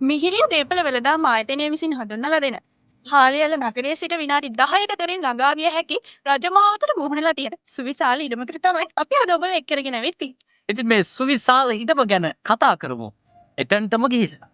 මිහිරි දේපළ වෙළඳාම් ආයතනය විසින් හඳුන්වලා දෙන හාලියල නගරයේ සිට විනාඩි 10කතරින් ළඟා විය හැකි රජමාවතට මුහුණලා තියෙන සුවිශාල ඉඩමකට තමයි අපි අද ඔබව එක් කරගෙන ඇවිත් තියෙන්නේ. ඉතින් මේ සුවිශාල ඉඩම ගැන කතා කරමු. එතනටම ගිහිල්ලා.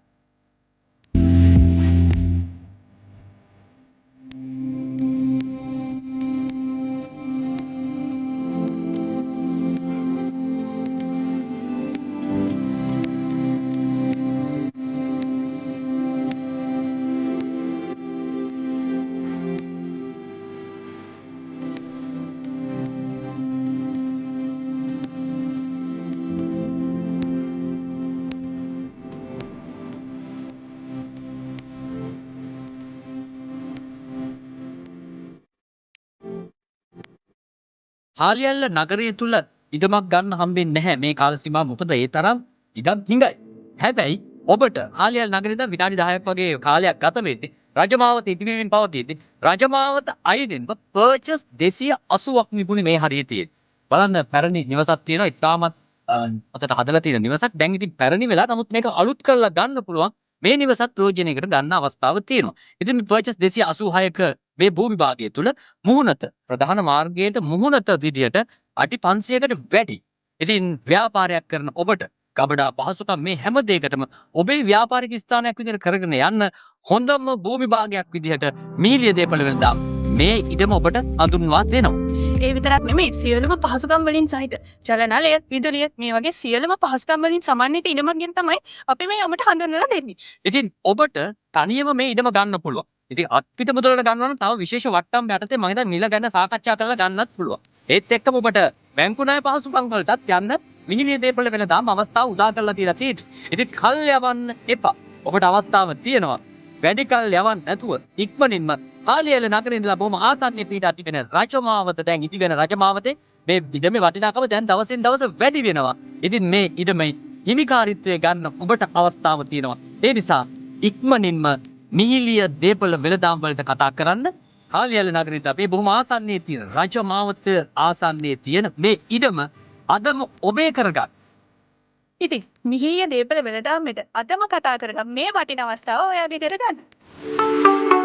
හාලියල්ල නගරය තුල ඉඩමක් ගන්න හම්බෙන්නේ නැහැ මේ කාල සීමාව මොකද ඒ තරම් ඉඩම් හිඟයි. හැබැයි ඔබට හාලියල් නගරේ ඉඳන් විනාඩි 10ක් වගේ කාලයක් ගත වෙන්නේ රජමාවත ඉදිරියෙන් පවතින්නේ රජමාවත අයිනෙන්ම පර්චස් 280ක් නිපුණේ මේ හරිය තියෙන්නේ. බලන්න පැරණි නිවසක් තියෙනවා ඉතාමත් අතට හදලා තියෙන නිවසක්. දැන් ඉතින් පැරණි වෙලා නමුත් මේක අලුත් කරලා ගන්න පුළුවන් මේ නිවසත් ප්‍රයෝජනයකට ගන්න අවස්ථාව තියෙනවා. ඉතින් මේ පර්චස් 286ක මේ භූමි භාගය තුල මුහුණත ප්‍රධාන මාර්ගයට මුහුණත විදියට අඩි 500කට වැඩි. ඉතින් ව්‍යාපාරයක් කරන ඔබට ගබඩා පහසුකම් මේ හැම දෙයකටම ඔබේ ව්‍යාපාරික ස්ථානයක් විදිහට කරගෙන යන්න හොඳම භූමි භාගයක් විදිහට මීලිය දේපළ වෙළඳාම් මේ ඉඩම ඔබට හඳුන්වා දෙනවා. ඒ විතරක් නෙමෙයි සියලුම පහසුකම් වලින් සහිත ජල නලය, විදුලිය මේ වගේ සියලුම පහසුකම් වලින් සමන්විත ඉඩමක් ගැන තමයි අපි මේ ඔබට හඳුන්වලා දෙන්නේ. ඉතින් ඔබට තනියම මේ ඉඩම ගන්න පුළුවන්. ඉතින් අත්පිට මුදලට ගන්නවා නම් තව විශේෂ වට්ටම් යටතේ මම හිතන්නේ නිල ගැන සාකච්ඡා කරලා ගන්නත් පුළුවන්. ඒත් එක්කම ඔබට බැංකු ණය පහසුකම් වලටත් යන්න මිහිරිය දේපළ වෙළඳාම් අවස්ථාව උදා කරලා තියලා තියෙනවා. ඉතින් කල් යවන්න එපා. ඔබට අවස්ථාව තියෙනවා. වැඩි කල් යවන්න නැතුව ඉක්මනින්ම හාලියල නගරේ ඉඳලා බොහොම ආසන්නයේ පිටට තිබෙන රජමාවත දැන් ඉදිවෙන රජමාවතේ මේ ඉඩමේ වටිනාකම දැන් දවසින් දවස වැඩි වෙනවා. ඉතින් මේ ඉඩමේ හිමිකාරීත්වය ගන්න ඔබට අවස්ථාව තියෙනවා. ඒ නිසා ඉක්මනින්ම මිහිලිය දේපළ වෙළඳාම් වලට කතා කරන්න. හාලියල නගරේ ඉඳලා මේ බොහොම ආසන්නයේ තියෙන රජමාවත ආසන්නයේ තියෙන මේ ඉඩම අදම ඔබේ කරගන්න. ඉතින් මිහිරිය දේපළ වෙළඳාම් මෙත අදම කතා කරගන්න මේ වටින අවස්ථාව ඔයාගේ කරගන්න.